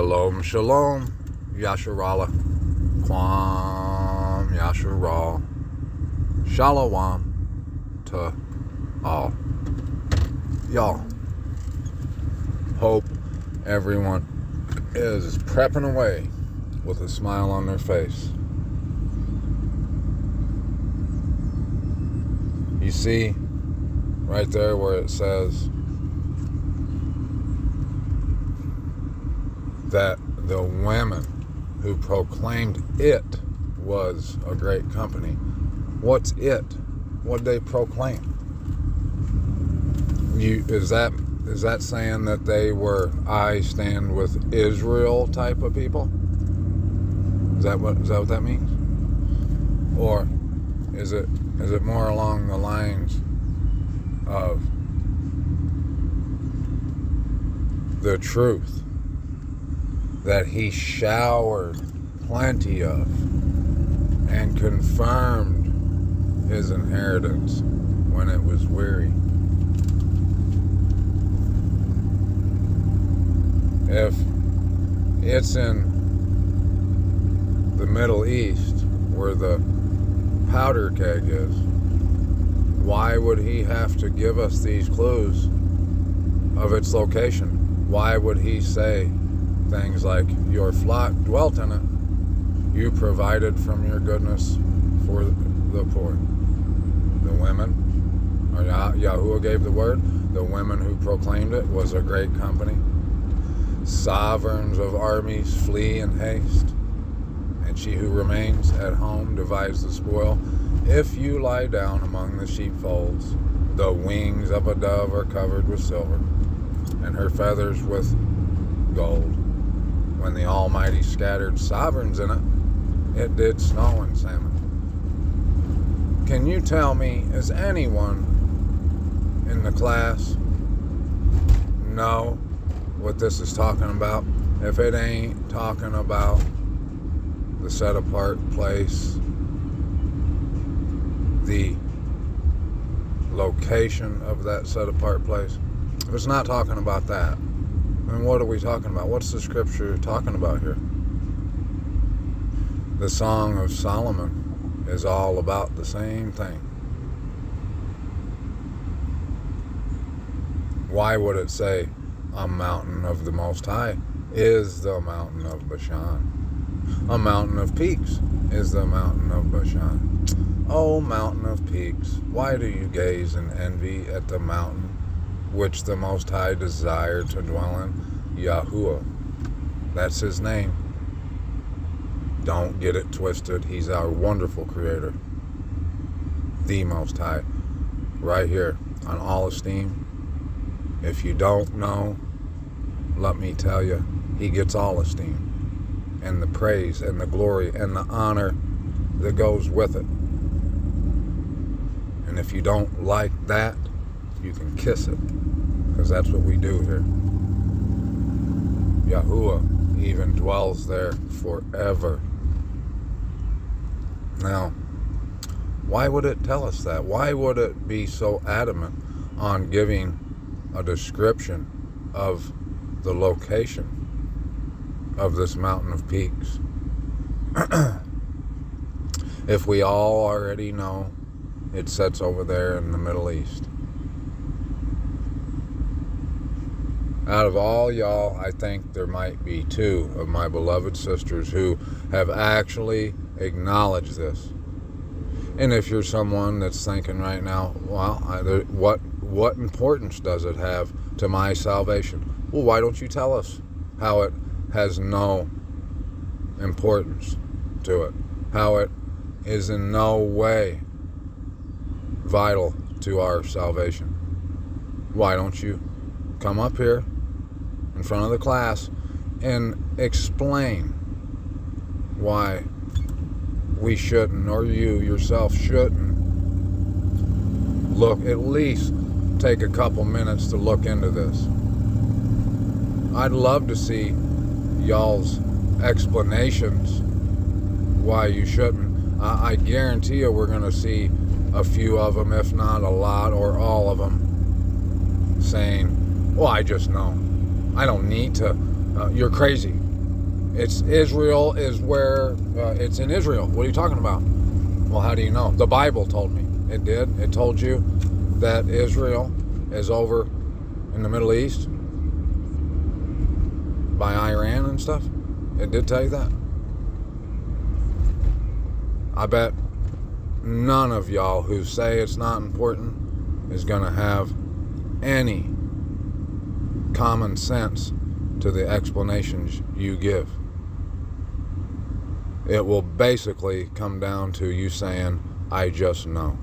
Shalom, shalom, Yasharala, Kwam, Yasharal, Shalom to all. Y'all, hope everyone is prepping away with a smile on their face. You see, right there where it says that the women who proclaimed it was a great company. What's it? What they proclaim? Is that saying that they were I stand with Israel type of people? Is that what that means? Or is it more along the lines of the truth that he showered plenty of and confirmed his inheritance when it was weary? If it's in the Middle East where the powder keg is, why would he have to give us these clues of its location? Why would he say things like, your flock dwelt in it, you provided from your goodness for the poor? The women, or Yahuwah gave the word, the women who proclaimed it was a great company. Sovereigns of armies flee in haste, and she who remains at home divides the spoil. If you lie down among the sheepfolds, the wings of a dove are covered with silver, and her feathers with gold. When the Almighty scattered sovereigns in it did snow and salmon. Can you tell me, is anyone in the class know what this is talking about? If it ain't talking about the set apart place, the location of that set apart place, if it's not talking about that, then what are we talking about? What's the scripture talking about here? The Song of Solomon is all about the same thing. Why would it say a mountain of the Most High is the mountain of Bashan? A mountain of peaks is the mountain of Bashan. Oh, mountain of peaks, why do you gaze in envy at the mountain which the Most High desired to dwell in? Yahuwah, that's his name. Don't get it twisted. He's our wonderful creator, the Most High, right here on All Esteem. If you don't know, let me tell you, he gets all esteem and the praise and the glory and the honor that goes with it. And if you don't like that, you can kiss it, because that's what we do here. Yahuwah even dwells there forever. Now, why would it tell us that? Why would it be so adamant on giving a description of the location of this mountain of peaks? If we all already know it sits over there in the Middle East. Out of all y'all, I think there might be two of my beloved sisters who have actually acknowledged this. And if you're someone that's thinking right now, well, what importance does it have to my salvation? Well, why don't you tell us how it has no importance to it? How it is in no way vital to our salvation? Why don't you come up here in front of the class and explain why we shouldn't, or you yourself shouldn't, at least take a couple minutes to look into this? I'd love to see y'all's explanations why you shouldn't. I guarantee you we're going to see a few of them, if not a lot or all of them, saying, well, I just know. I don't need to. You're crazy. It's Israel is where it's in Israel. What are you talking about? Well, how do you know? The Bible told me. It did. It told you that Israel is over in the Middle East by Iran and stuff. It did tell you that. I bet none of y'all who say it's not important is going to have any common sense to the explanations you give. It will basically come down to you saying, I just know.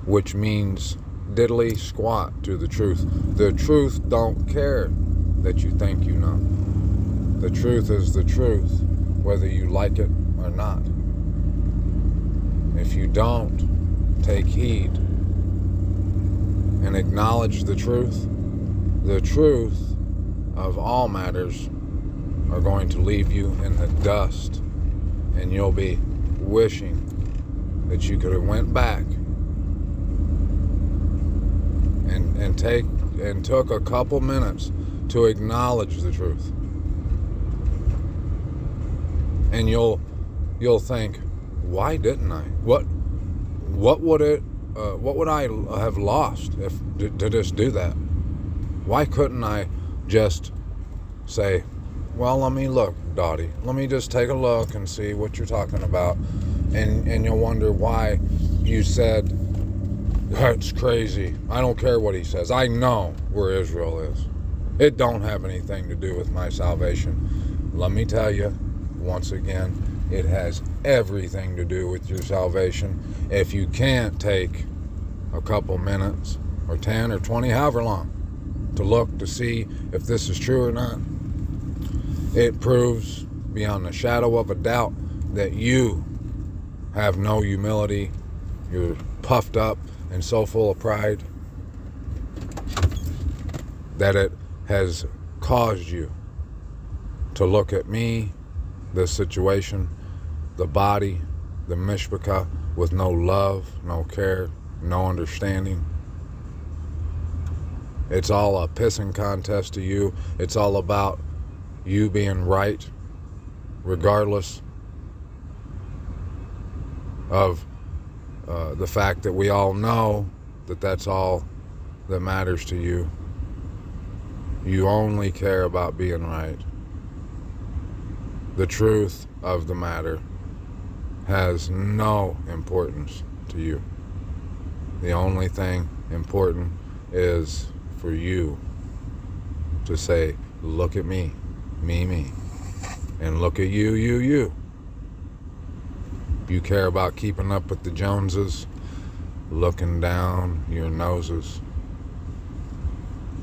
Which means diddly squat to the truth. The truth don't care that you think you know. The truth is the truth, whether you like it or not. If you don't take heed and acknowledge the truth of all matters are going to leave you in the dust, and you'll be wishing that you could have went back and took a couple minutes to acknowledge the truth. And you'll think, why didn't I? What would I have lost if to just do that? Why couldn't I just say, well, let me look, Dottie. Let me just take a look and see what you're talking about. And you'll wonder why you said, that's crazy. I don't care what he says. I know where Israel is. It don't have anything to do with my salvation. Let me tell you, once again, it has everything to do with your salvation. If you can't take a couple minutes or 10 or 20, however long, to look to see if this is true or not, it proves beyond a shadow of a doubt that you have no humility. You're puffed up and so full of pride that it has caused you to look at me, the situation, the body, the mishpachah, with no love, no care, no understanding. It's all a pissing contest to you. It's all about you being right, regardless of the fact that we all know that that's all that matters to you. You only care about being right. The truth of the matter has no importance to you. The only thing important is for you to say, look at me, me, and look at you, you. You care about keeping up with the Joneses, looking down your noses.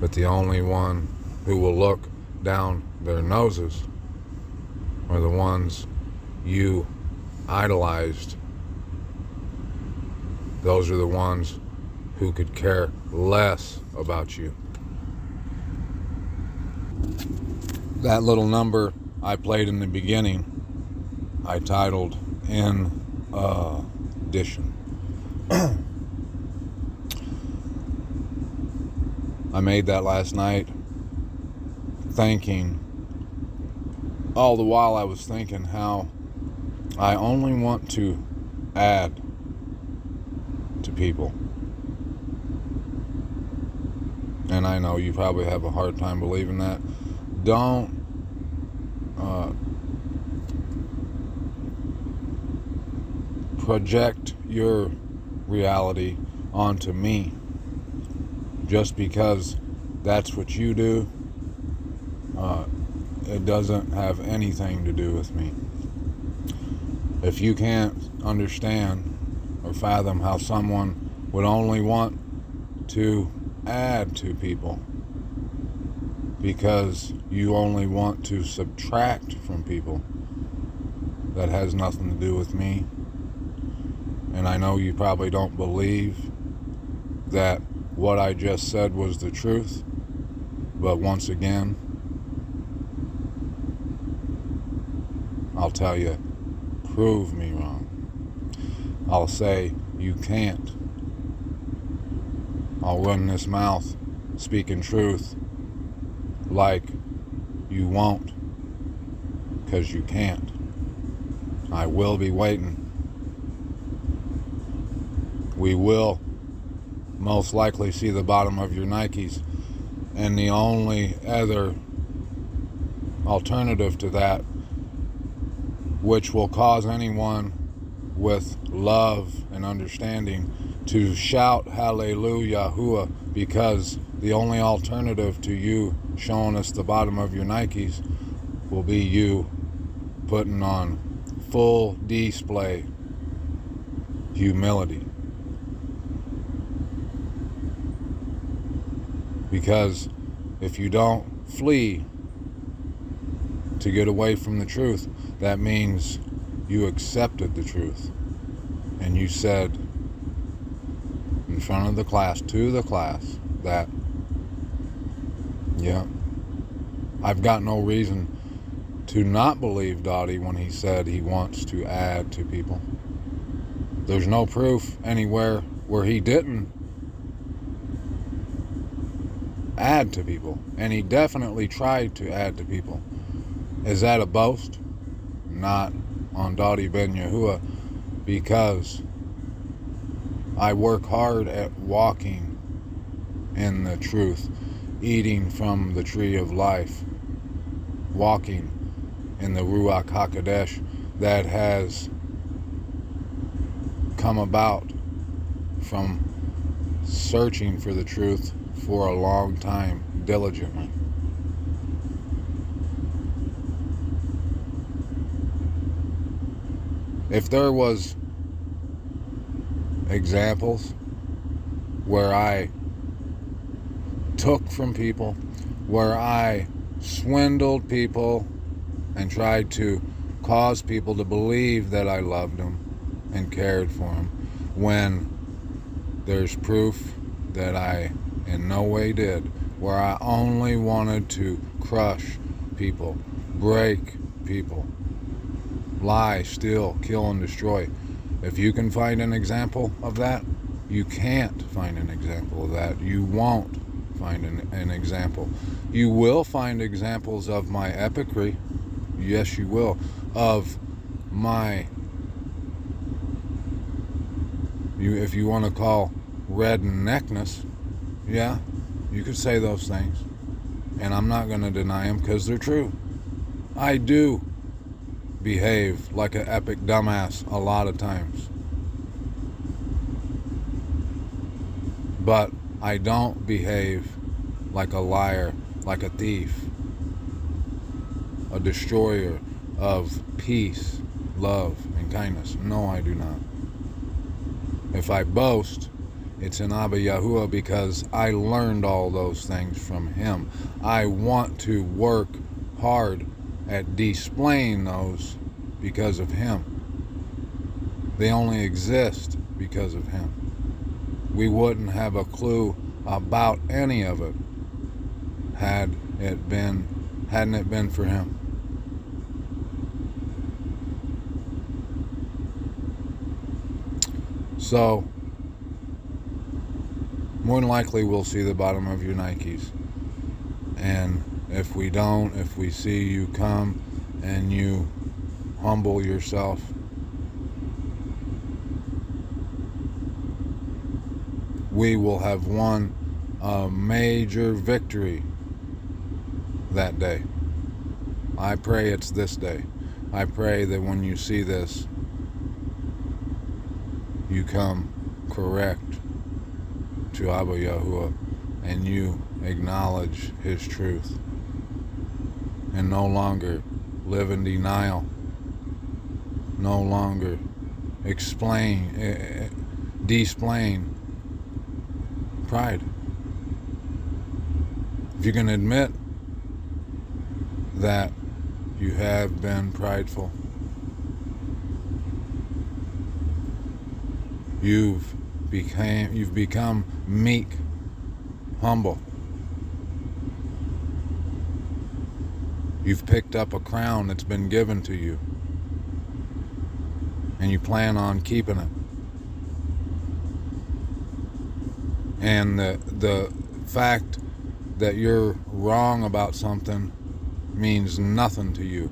But the only one who will look down their noses are the ones you idolized. Those are the ones who could care less about you. That little number I played in the beginning, I titled In Addition. I made that last night thinking, all the while I was thinking how I only want to add to people. And I know you probably have a hard time believing that. Don't project your reality onto me just because that's what you do. It doesn't have anything to do with me. If you can't understand or fathom how someone would only want to add to people because you only want to subtract from people, that has nothing to do with me. And I know you probably don't believe that what I just said was the truth, but once again, I'll tell you, prove me wrong. I'll say you can't. I'll run this mouth speaking truth like you won't. because you can't. I will be waiting. We will most likely see the bottom of your Nikes. And the only other alternative to that, which will cause anyone with love and understanding to shout hallelujah, because the only alternative to you showing us the bottom of your Nikes will be you putting on full display humility. Because if you don't flee to get away from the truth, that means you accepted the truth. And you said in front of the class, to the class, that, yeah, I've got no reason to not believe Dottie when he said he wants to add to people. There's no proof anywhere where he didn't add to people, and he definitely tried to add to people. Is that a boast? Not on Dottie Ben Yahuwah, because I work hard at walking in the truth, eating from the tree of life, walking in the Ruach HaKodesh that has come about from searching for the truth for a long time, diligently. If there was examples where I took from people, where I swindled people and tried to cause people to believe that I loved them and cared for them, when there's proof that I in no way did, where I only wanted to crush people, break people, lie, steal, kill, and destroy. If you can find an example of that, you can't find an example of that. You won't find an example. You will find examples of my epicry. Yes, you will. Of my, if you want to call redneckness, yeah, you could say those things. And I'm not going to deny them because they're true. I do behave like an epic dumbass a lot of times. But I don't behave like a liar, like a thief, a destroyer of peace, love, and kindness. No, I do not. If I boast, it's in Abba Yahuwah, because I learned all those things from him. I want to work hard at displaying those because of him. They only exist because of him. We wouldn't have a clue about any of it hadn't it been for him. So more than likely we'll see the bottom of your Nikes. And if we don't, if we see you come and you humble yourself, we will have won a major victory that day. I pray it's this day. I pray that when you see this, you come correct to Abba Yahuwah and you acknowledge his truth and no longer live in denial, no longer displaying pride. If you can admit that you have been prideful, you've become meek, humble. You've picked up a crown that's been given to you, and you plan on keeping it. And the fact that you're wrong about something means nothing to you.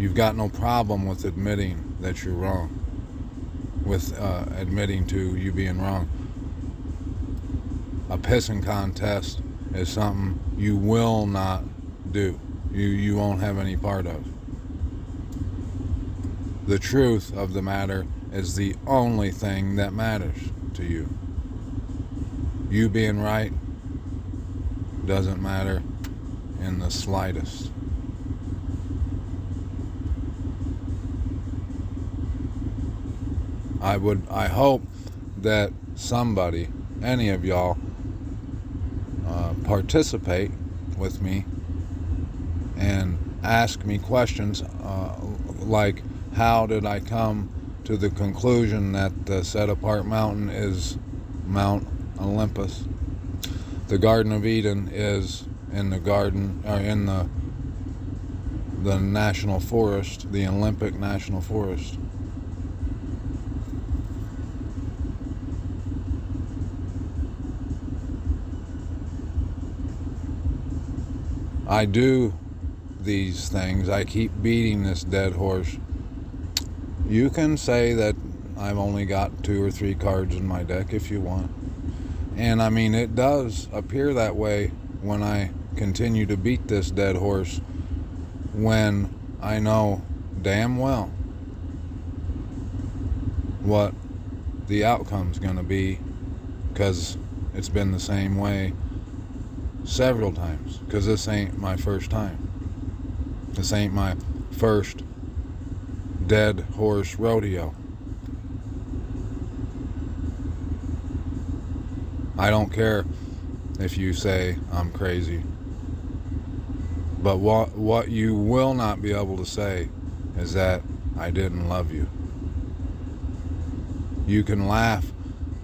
You've got no problem with admitting that you're wrong, with admitting to you being wrong. A pissing contest is something you will not do. You won't have any part of. The truth of the matter is the only thing that matters to you. You being right doesn't matter in the slightest. I hope that somebody, any of y'all, participate with me and ask me questions like, how did I come to the conclusion that the set apart mountain is Mount Olympus? The Garden of Eden is in the garden, or in the national forest, the Olympic National Forest. I do these things. I keep beating this dead horse. You can say that I've only got 2 or 3 cards in my deck if you want. And I mean, it does appear that way when I continue to beat this dead horse, when I know damn well what the outcome's going to be, because it's been the same way several times, because this ain't my first time. This ain't my first dead horse rodeo. I don't care if you say I'm crazy, but what you will not be able to say is that I didn't love you. You can laugh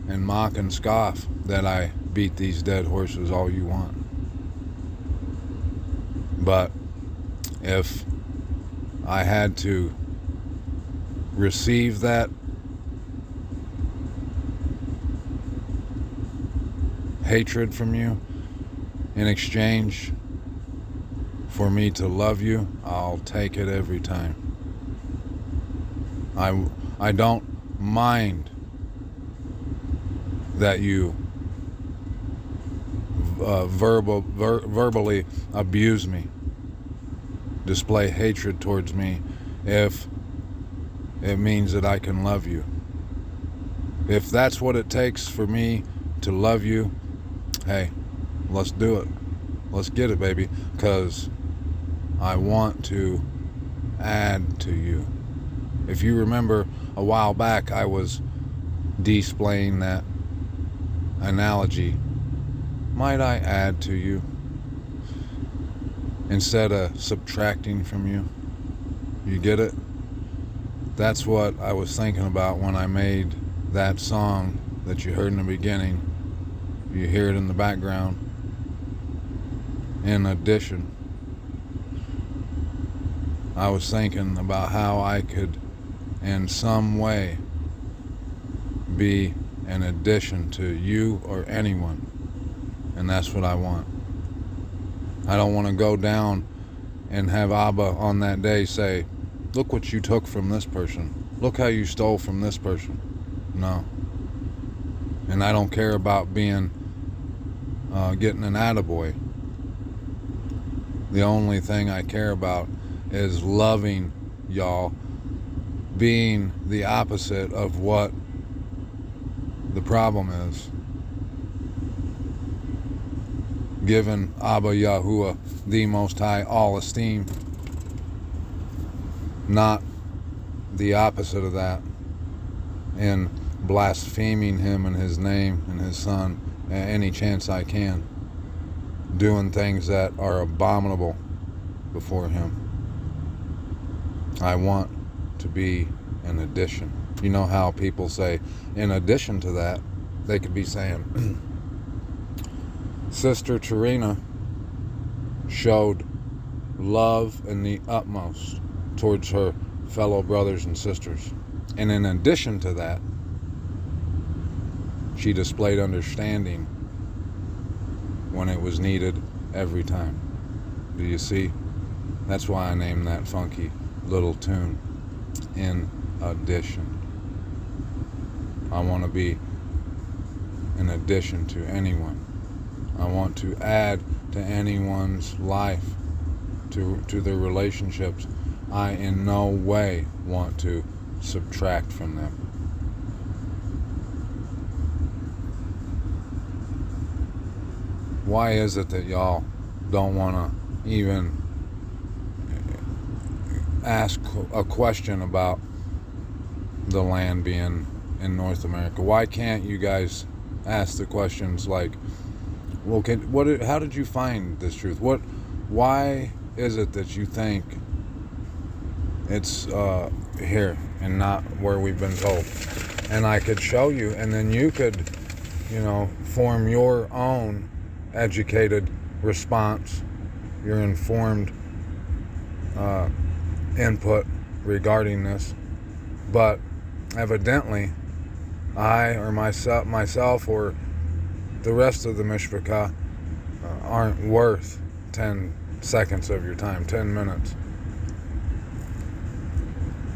and mock and scoff that I beat these dead horses all you want. But if I had to receive that hatred from you in exchange for me to love you, I'll take it every time. I don't mind that you verbally abuse me, display hatred towards me, if it means that I can love you. If that's what it takes for me to love you, hey, let's do it. Let's get it, baby, because I want to add to you. If you remember, a while back I was displaying that analogy. Might I add to you instead of subtracting from you? You get it? That's what I was thinking about when I made that song that you heard in the beginning. You hear it in the background. In addition, I was thinking about how I could, in some way, be an addition to you or anyone. And that's what I want. I don't want to go down and have Abba on that day say, look what you took from this person. Look how you stole from this person. No. And I don't care about being getting an attaboy. The only thing I care about is loving y'all, being the opposite of what the problem is. Giving Abba Yahuwah, the Most High, all esteem, not the opposite of that, and blaspheming him and his name and his son any chance I can, doing things that are abominable before him. I want to be an addition. You know how people say, in addition to that, they could be saying, Sister Tarina showed love in the utmost towards her fellow brothers and sisters. And in addition to that, she displayed understanding when it was needed every time. Do you see? That's why I named that funky little tune. In addition. I want to be in addition to anyone. I want to add to anyone's life, to their relationships. I in no way want to subtract from them. Why is it that y'all don't want to even ask a question about the land being in North America? Why can't you guys ask the questions like, well, how did you find this truth? Why is it that you think it's here and not where we've been told? And I could show you, and then you could, form your own educated response, your informed input regarding this. But evidently, I or myself or the rest of the Mishpachah aren't worth 10 seconds of your time, 10 minutes.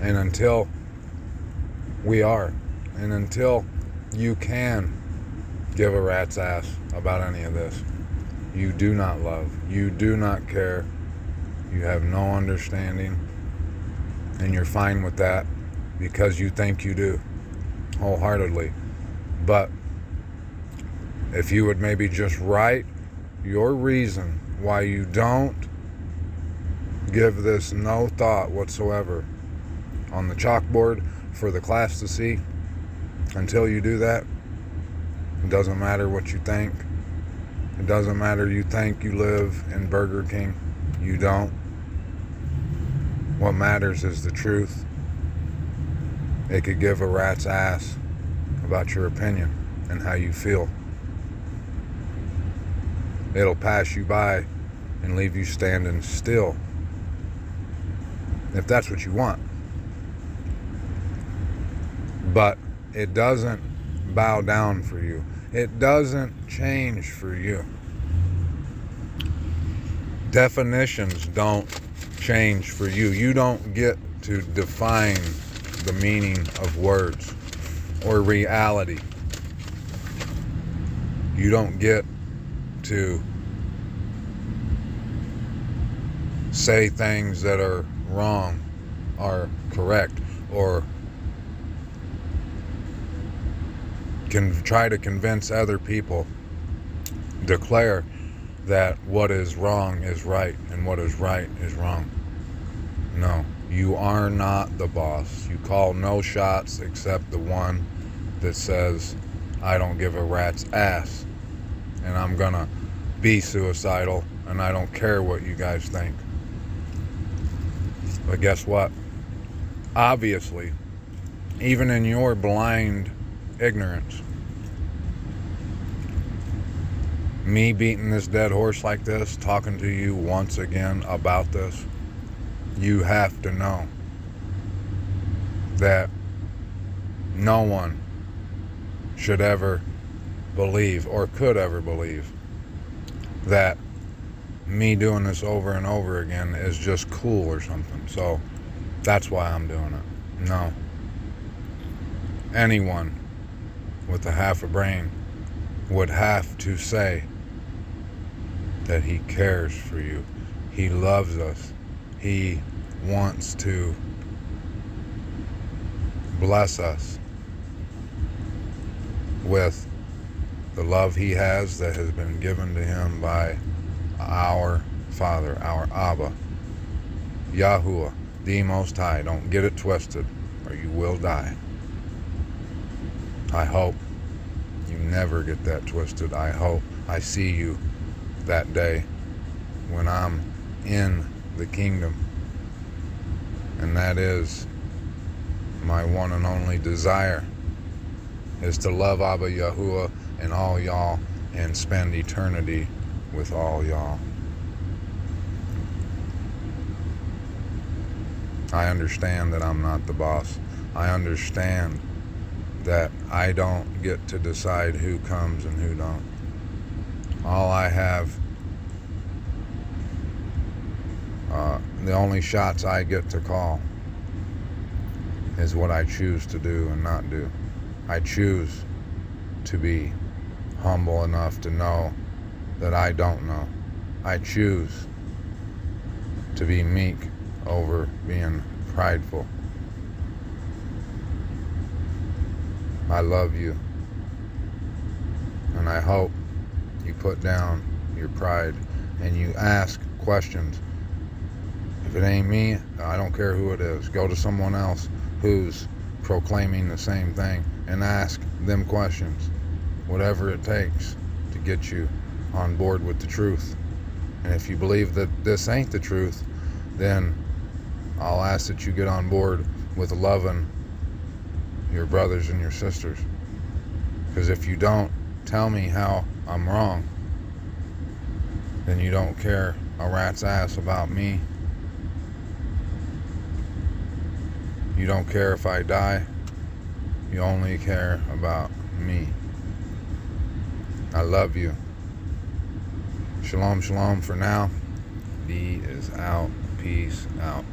And until we are, and until you can give a rat's ass about any of this, you do not love, you do not care, you have no understanding, and you're fine with that because you think you do, wholeheartedly. But if you would maybe just write your reason why you don't give this no thought whatsoever on the chalkboard for the class to see, until you do that, it doesn't matter what you think. It doesn't matter you think you live in Burger King. You don't. What matters is the truth. It could give a rat's ass about your opinion and how you feel. It'll pass you by and leave you standing still, if that's what you want. But it doesn't bow down for you. It doesn't change for you. Definitions don't change for you. You don't get to define the meaning of words or reality. You don't get to say things that are wrong are correct, or can try to convince other people, declare that what is wrong is right and what is right is wrong. No, you are not the boss. You call no shots except the one that says, I don't give a rat's ass, and I'm gonna be suicidal, and I don't care what you guys think. But guess what? Obviously, even in your blind ignorance, me beating this dead horse like this, talking to you once again about this, you have to know that no one should ever believe or could ever believe that me doing this over and over again is just cool or something. So that's why I'm doing it. No. Anyone with a half a brain would have to say that he cares for you. He loves us. He wants to bless us with the love he has that has been given to him by our Father, our Abba, Yahuwah, the Most High. Don't get it twisted or you will die. I hope you never get that twisted. I hope I see you that day when I'm in the kingdom. And that is my one and only desire, is to love Abba Yahuwah and all y'all and spend eternity with all y'all. I understand that I'm not the boss. I understand that I don't get to decide who comes and who don't. All I have, The only shots I get to call is what I choose to do and not do. I choose to be humble enough to know that I don't know. I choose to be meek over being prideful. I love you, and I hope you put down your pride and you ask questions. If it ain't me, I don't care who it is. Go to someone else who's proclaiming the same thing and ask them questions. Whatever it takes to get you on board with the truth. And if you believe that this ain't the truth, then I'll ask that you get on board with loving your brothers and your sisters. Because if you don't tell me how I'm wrong, then you don't care a rat's ass about me. You don't care if I die. You only care about me. I love you. Shalom, shalom for now. B is out. Peace out.